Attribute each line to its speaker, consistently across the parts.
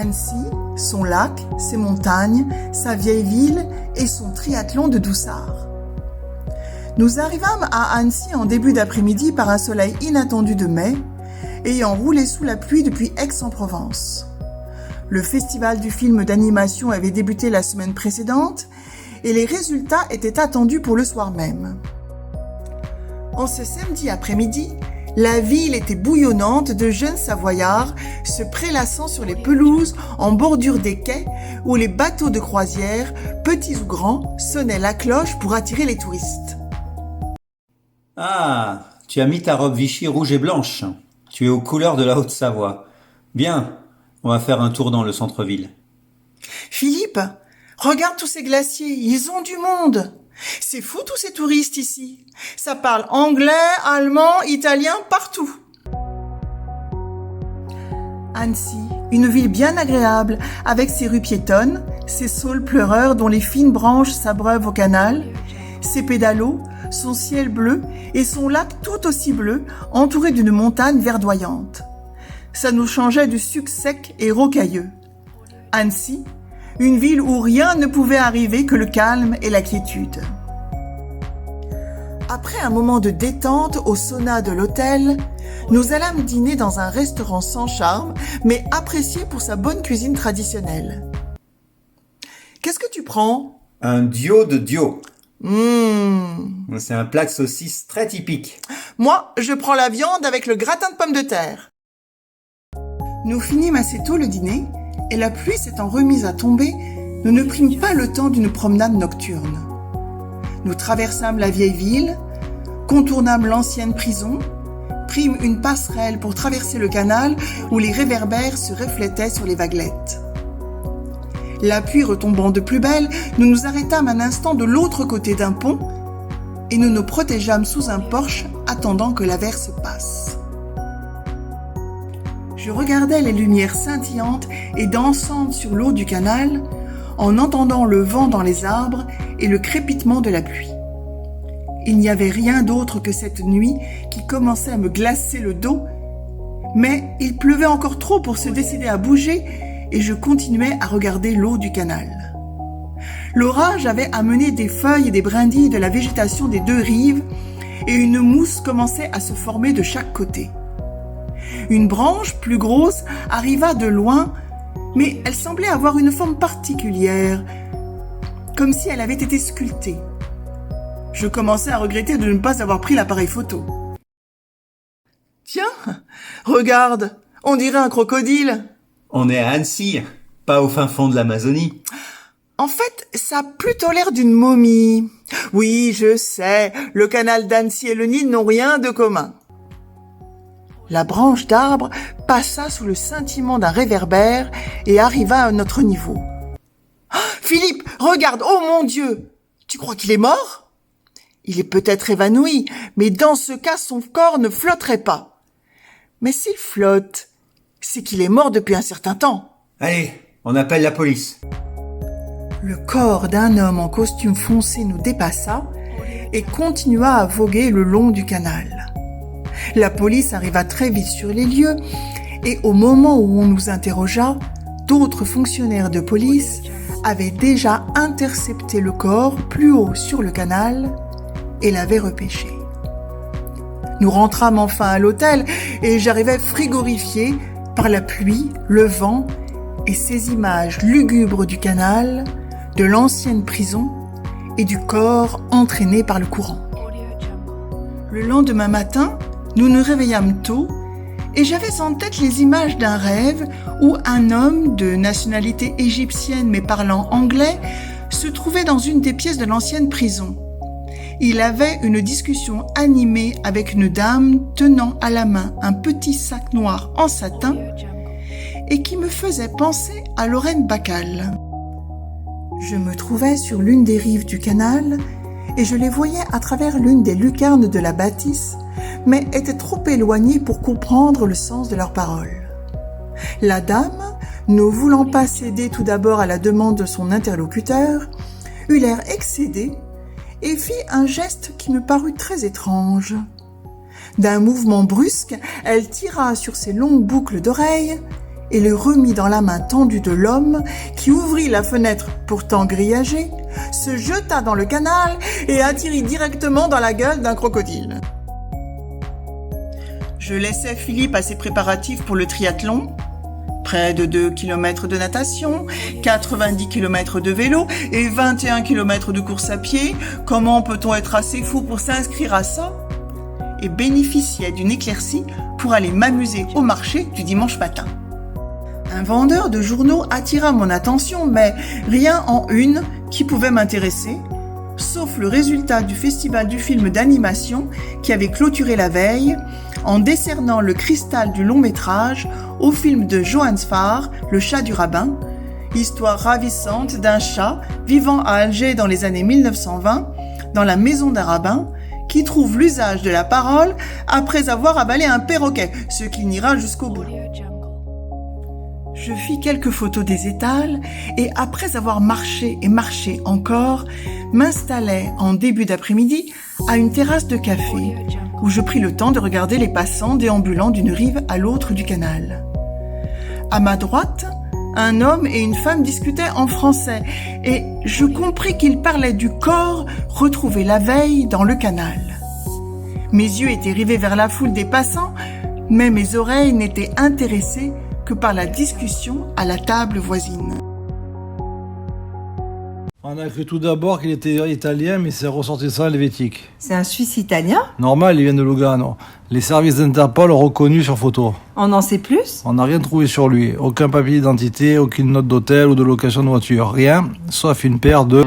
Speaker 1: Annecy, son lac, ses montagnes, sa vieille ville et son triathlon de Doussard. Nous arrivâmes à Annecy en début d'après-midi par un soleil inattendu de mai, ayant roulé sous la pluie depuis Aix-en-Provence. Le festival du film d'animation avait débuté la semaine précédente et les résultats étaient attendus pour le soir même. En ce samedi après-midi, la ville était bouillonnante de jeunes Savoyards se prélassant sur les pelouses en bordure des quais où les bateaux de croisière, petits ou grands, sonnaient la cloche pour attirer les touristes.
Speaker 2: Ah, tu as mis ta robe Vichy rouge et blanche. Tu es aux couleurs de la Haute-Savoie. Bien, on va faire un tour dans le centre-ville.
Speaker 1: Philippe, regarde tous ces glaciers, ils ont du monde. C'est fou tous ces touristes ici. Ça parle anglais, allemand, italien, partout. Annecy, une ville bien agréable, avec ses rues piétonnes, ses saules pleureurs dont les fines branches s'abreuvent au canal, ses pédalos, son ciel bleu et son lac tout aussi bleu, entouré d'une montagne verdoyante. Ça nous changeait du suc sec et rocailleux. Annecy, une ville où rien ne pouvait arriver que le calme et la quiétude. Après un moment de détente au sauna de l'hôtel, nous allâmes dîner dans un restaurant sans charme, mais apprécié pour sa bonne cuisine traditionnelle. Qu'est-ce que tu prends ?
Speaker 2: Un dio de dio. C'est un plat de saucisse très typique.
Speaker 1: Moi, je prends la viande avec le gratin de pommes de terre. Nous finîmes assez tôt le dîner, et la pluie s'étant remise à tomber, nous ne prîmes pas le temps d'une promenade nocturne. Nous traversâmes la vieille ville, contournâmes l'ancienne prison, prîmes une passerelle pour traverser le canal où les réverbères se reflétaient sur les vaguelettes. La pluie retombant de plus belle, nous nous arrêtâmes un instant de l'autre côté d'un pont et nous nous protégeâmes sous un porche attendant que l'averse passe. Je regardais les lumières scintillantes et dansantes sur l'eau du canal en entendant le vent dans les arbres et le crépitement de la pluie. Il n'y avait rien d'autre que cette nuit qui commençait à me glacer le dos, mais il pleuvait encore trop pour se décider à bouger et je continuais à regarder l'eau du canal. L'orage avait amené des feuilles et des brindilles de la végétation des deux rives et une mousse commençait à se former de chaque côté. Une branche plus grosse arriva de loin, mais elle semblait avoir une forme particulière, comme si elle avait été sculptée. Je commençais à regretter de ne pas avoir pris l'appareil photo. Tiens, regarde, on dirait un crocodile.
Speaker 2: On est à Annecy, pas au fin fond de l'Amazonie.
Speaker 1: En fait, ça a plutôt l'air d'une momie. Oui, je sais, le canal d'Annecy et le Nil n'ont rien de commun. La branche d'arbre passa sous le scintillement d'un réverbère et arriva à notre niveau. Oh, Philippe, regarde, oh mon Dieu! Tu crois qu'il est mort? Il est peut-être évanoui, mais dans ce cas, son corps ne flotterait pas. Mais s'il flotte, c'est qu'il est mort depuis un certain temps.
Speaker 2: Allez, on appelle la police.
Speaker 1: Le corps d'un homme en costume foncé nous dépassa et continua à voguer le long du canal. La police arriva très vite sur les lieux et au moment où on nous interrogea, d'autres fonctionnaires de police avaient déjà intercepté le corps plus haut sur le canal et l'avaient repêché. Nous rentrâmes enfin à l'hôtel et j'arrivais frigorifié par la pluie, le vent et ces images lugubres du canal, de l'ancienne prison et du corps entraîné par le courant. Le lendemain matin, nous nous réveillâmes tôt et j'avais en tête les images d'un rêve où un homme de nationalité égyptienne mais parlant anglais se trouvait dans une des pièces de l'ancienne prison. Il avait une discussion animée avec une dame tenant à la main un petit sac noir en satin et qui me faisait penser à Lorraine Bacal. Je me trouvais sur l'une des rives du canal et je les voyais à travers l'une des lucarnes de la bâtisse, mais étais trop éloigné pour comprendre le sens de leurs paroles. La dame, ne voulant pas céder tout d'abord à la demande de son interlocuteur, eut l'air excédée et fit un geste qui me parut très étrange. D'un mouvement brusque, elle tira sur ses longues boucles d'oreilles et le remit dans la main tendue de l'homme qui ouvrit la fenêtre pourtant grillagée, se jeta dans le canal et atterrit directement dans la gueule d'un crocodile. Je laissais Philippe à ses préparatifs pour le triathlon. Près de 2 km de natation, 90 km de vélo et 21 km de course à pied. Comment peut-on être assez fou pour s'inscrire à ça? Et bénéficiait d'une éclaircie pour aller m'amuser au marché du dimanche matin. Un vendeur de journaux attira mon attention, mais rien en une qui pouvait m'intéresser, sauf le résultat du festival du film d'animation qui avait clôturé la veille en décernant le cristal du long-métrage au film de Johannes Farr, Le chat du rabbin, histoire ravissante d'un chat vivant à Alger dans les années 1920, dans la maison d'un rabbin, qui trouve l'usage de la parole après avoir avalé un perroquet, ce qui n'ira jusqu'au bout. Je fis quelques photos des étals et après avoir marché et marché encore, m'installai en début d'après-midi à une terrasse de café où je pris le temps de regarder les passants déambulant d'une rive à l'autre du canal. À ma droite, un homme et une femme discutaient en français et je compris qu'ils parlaient du corps retrouvé la veille dans le canal. Mes yeux étaient rivés vers la foule des passants, mais mes oreilles n'étaient intéressées que par la discussion à la table voisine.
Speaker 3: On a cru tout d'abord qu'il était italien, mais c'est ressortissant helvétique.
Speaker 4: C'est un Suisse italien?
Speaker 3: Normal, il vient de Lugano. Les services d'Interpol l'ont reconnu sur photo.
Speaker 4: On en sait plus?
Speaker 3: On n'a rien trouvé sur lui. Aucun papier d'identité, aucune note d'hôtel ou de location de voiture. Rien, sauf une paire de...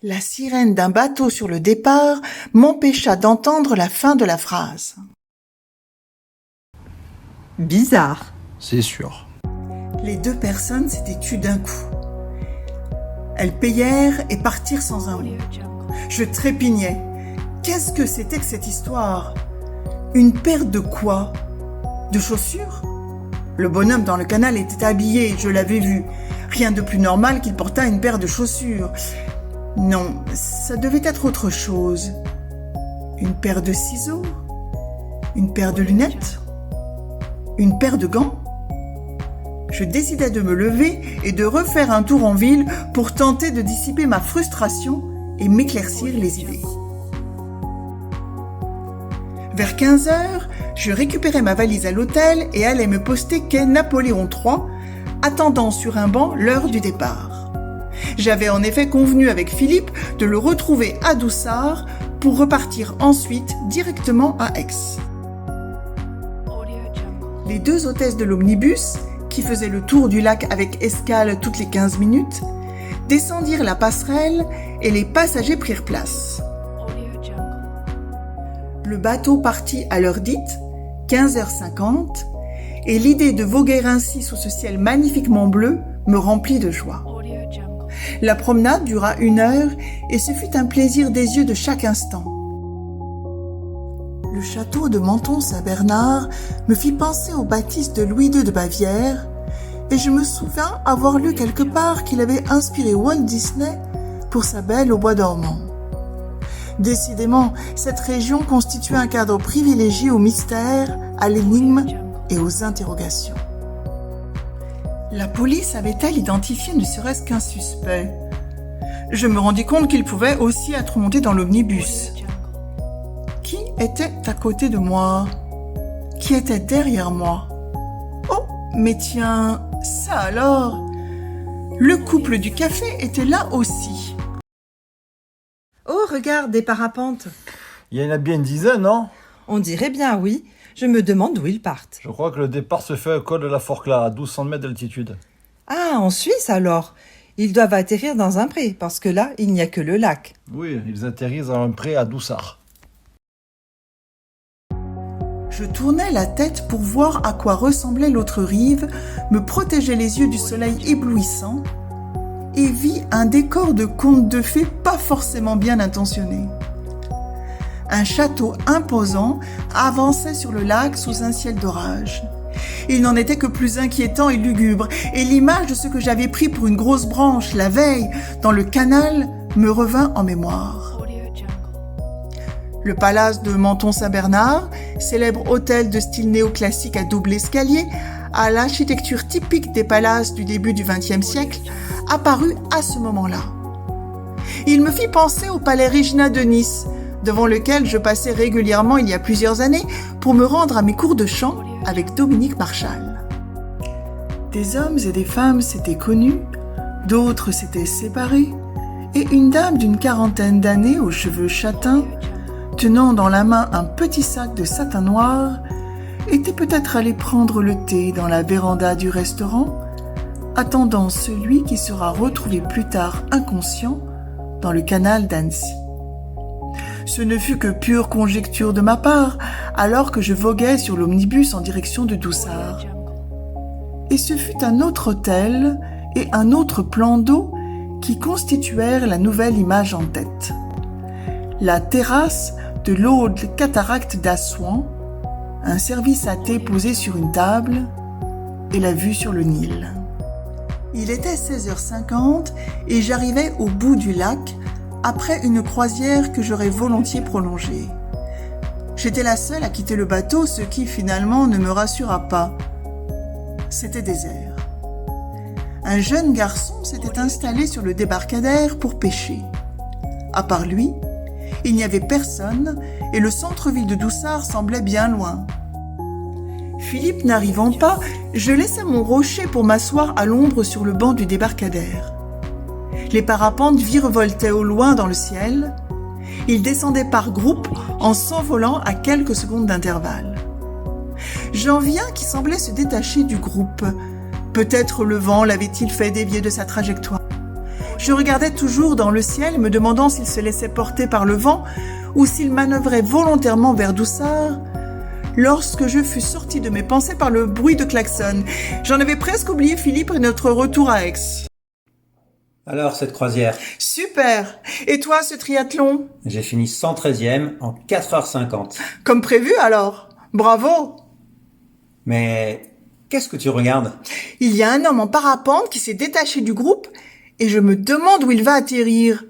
Speaker 1: La sirène d'un bateau sur le départ m'empêcha d'entendre la fin de la phrase.
Speaker 4: Bizarre.
Speaker 3: C'est sûr.
Speaker 1: Les deux personnes s'étaient tues d'un coup. Elles payèrent et partirent sans un mot. Je trépignais. Qu'est-ce que c'était que cette histoire? Une paire de quoi? De chaussures? Le bonhomme dans le canal était habillé, je l'avais vu. Rien de plus normal qu'il portât une paire de chaussures. Non, ça devait être autre chose. Une paire de ciseaux? Une paire de lunettes? Une paire de gants? Je décidai de me lever et de refaire un tour en ville pour tenter de dissiper ma frustration et m'éclaircir les idées. Vers 15 heures, je récupérais ma valise à l'hôtel et allais me poster quai Napoléon III, attendant sur un banc l'heure du départ. J'avais en effet convenu avec Philippe de le retrouver à Doussard pour repartir ensuite directement à Aix. Les deux hôtesses de l'omnibus, qui faisaient le tour du lac avec escale toutes les 15 minutes, descendirent la passerelle et les passagers prirent place. Le bateau partit à l'heure dite, 15h50, et l'idée de voguer ainsi sous ce ciel magnifiquement bleu me remplit de joie. La promenade dura 1 heure et ce fut un plaisir des yeux de chaque instant. Le château de Menton-Saint-Bernard me fit penser aux bâtisses de Louis II de Bavière et je me souviens avoir lu quelque part qu'il avait inspiré Walt Disney pour sa Belle au bois dormant. Décidément, cette région constituait un cadre privilégié au mystère, à l'énigme et aux interrogations. La police avait-elle identifié ne serait-ce qu'un suspect? Je me rendis compte qu'il pouvait aussi être monté dans l'omnibus. Qui était à côté de moi? Qui était derrière moi? Oh, mais tiens, ça alors! Le couple du café était là aussi.
Speaker 4: Oh, regarde, des parapentes.
Speaker 3: Il y en a bien une dizaine, non?
Speaker 4: On dirait bien oui. Je me demande d'où ils partent.
Speaker 3: Je crois que le départ se fait au col de la Forclaz, à 1200 mètres d'altitude.
Speaker 4: Ah, en Suisse alors? Ils doivent atterrir dans un pré, parce que là, il n'y a que le lac.
Speaker 3: Oui, ils atterrissent dans un pré à Doussard.
Speaker 1: Je tournais la tête pour voir à quoi ressemblait l'autre rive, me protégeais les yeux du soleil éblouissant et vis un décor de conte de fées pas forcément bien intentionné. Un château imposant avançait sur le lac sous un ciel d'orage. Il n'en était que plus inquiétant et lugubre, et l'image de ce que j'avais pris pour une grosse branche la veille dans le canal me revint en mémoire. Le palace de Menton-Saint-Bernard, célèbre hôtel de style néoclassique à double escalier, à l'architecture typique des palaces du début du XXe siècle, apparut à ce moment-là. Il me fit penser au palais Regina de Nice, devant lequel je passais régulièrement il y a plusieurs années pour me rendre à mes cours de chant avec Dominique Marchal. Des hommes et des femmes s'étaient connus, d'autres s'étaient séparés, et une dame d'une quarantaine d'années aux cheveux châtains, tenant dans la main un petit sac de satin noir, était peut-être allée prendre le thé dans la véranda du restaurant, attendant celui qui sera retrouvé plus tard inconscient dans le canal d'Annecy. Ce ne fut que pure conjecture de ma part, alors que je voguais sur l'omnibus en direction de Doussard. Et ce fut un autre hôtel et un autre plan d'eau qui constituèrent la nouvelle image en tête. La terrasse de l'Aude Cataracte d'Assouan, un service à thé posé sur une table et la vue sur le Nil. Il était 16h50 et j'arrivais au bout du lac après une croisière que j'aurais volontiers prolongée. J'étais la seule à quitter le bateau, ce qui finalement ne me rassura pas. C'était désert. Un jeune garçon s'était installé sur le débarcadère pour pêcher. À part lui, il n'y avait personne et le centre-ville de Doussard semblait bien loin. Philippe n'arrivant pas, je laissai mon rocher pour m'asseoir à l'ombre sur le banc du débarcadère. Les parapentes virevoltaient au loin dans le ciel. Ils descendaient par groupes en s'envolant à quelques secondes d'intervalle. J'en vis un qui semblait se détacher du groupe. Peut-être le vent l'avait-il fait dévier de sa trajectoire. Je regardais toujours dans le ciel, me demandant s'il se laissait porter par le vent ou s'il manœuvrait volontairement vers Doussard, lorsque je fus sortie de mes pensées par le bruit de klaxon. J'en avais presque oublié Philippe et notre retour à Aix.
Speaker 2: Alors, cette croisière?
Speaker 1: Super! Et toi, ce triathlon?
Speaker 2: J'ai fini 113e en 4h50.
Speaker 1: Comme prévu alors? Bravo!
Speaker 2: Mais qu'est-ce que tu regardes?
Speaker 1: Il y a un homme en parapente qui s'est détaché du groupe et je me demande où il va atterrir.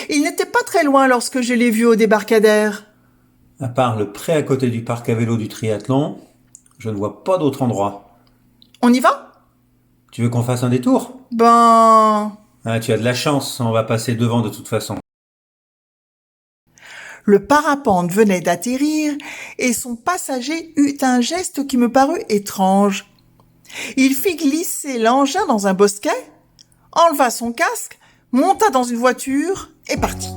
Speaker 1: Il n'était pas très loin lorsque je l'ai vu au débarcadère.
Speaker 2: À part le pré à côté du parc à vélo du triathlon, je ne vois pas d'autre endroit.
Speaker 1: On y va?
Speaker 2: Tu veux qu'on fasse un détour?
Speaker 1: Ah,
Speaker 2: tu as de la chance, on va passer devant de toute façon.
Speaker 1: Le parapente venait d'atterrir et son passager eut un geste qui me parut étrange. Il fit glisser l'engin dans un bosquet, enleva son casque, monta dans une voiture et partit.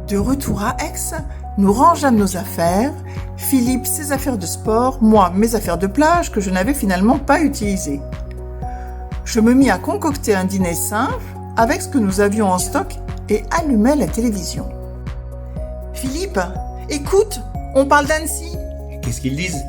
Speaker 1: De retour à Aix, nous rangeâmes nos affaires, Philippe ses affaires de sport, moi mes affaires de plage que je n'avais finalement pas utilisées. Je me mis à concocter un dîner simple avec ce que nous avions en stock et allumai la télévision. Philippe, écoute, on parle d'Annecy.
Speaker 2: Qu'est-ce qu'ils disent?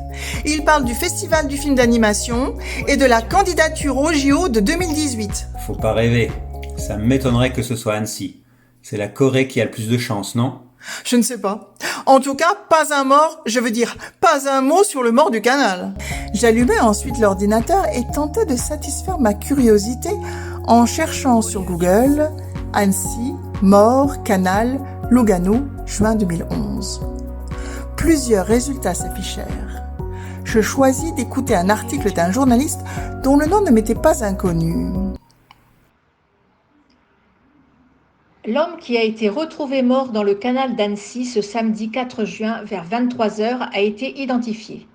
Speaker 1: Ils parlent du festival du film d'animation et de la candidature au JO de 2018.
Speaker 2: Faut pas rêver. Ça m'étonnerait que ce soit Annecy. C'est la Corée qui a le plus de chance, non?
Speaker 1: Je ne sais pas. En tout cas, pas un mort, je veux dire, pas un mot sur le mort du canal. J'allumai ensuite l'ordinateur et tentais de satisfaire ma curiosité en cherchant sur Google Annecy, mort, canal, Lugano, juin 2011. Plusieurs résultats s'affichèrent. Je choisis d'écouter un article d'un journaliste dont le nom ne m'était pas inconnu.
Speaker 5: L'homme qui a été retrouvé mort dans le canal d'Annecy ce samedi 4 juin vers 23h a été identifié.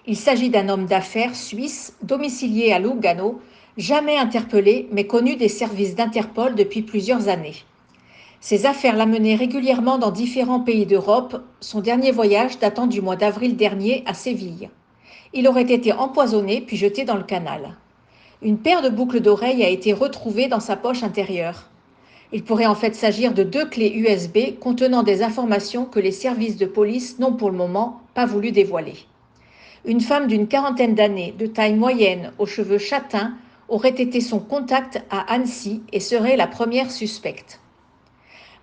Speaker 5: Il s'agit d'un homme d'affaires suisse, domicilié à Lugano, jamais interpellé mais connu des services d'Interpol depuis plusieurs années. Ses affaires l'amenaient régulièrement dans différents pays d'Europe, son dernier voyage datant du mois d'avril dernier à Séville. Il aurait été empoisonné puis jeté dans le canal. Une paire de boucles d'oreilles a été retrouvée dans sa poche intérieure. Il pourrait en fait s'agir de 2 clés USB contenant des informations que les services de police n'ont pour le moment pas voulu dévoiler. Une femme d'une quarantaine d'années, de taille moyenne, aux cheveux châtains, aurait été son contact à Annecy et serait la première suspecte.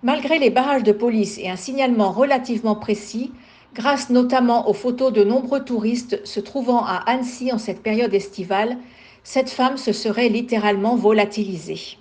Speaker 5: Malgré les barrages de police et un signalement relativement précis, grâce notamment aux photos de nombreux touristes se trouvant à Annecy en cette période estivale, cette femme se serait littéralement volatilisée.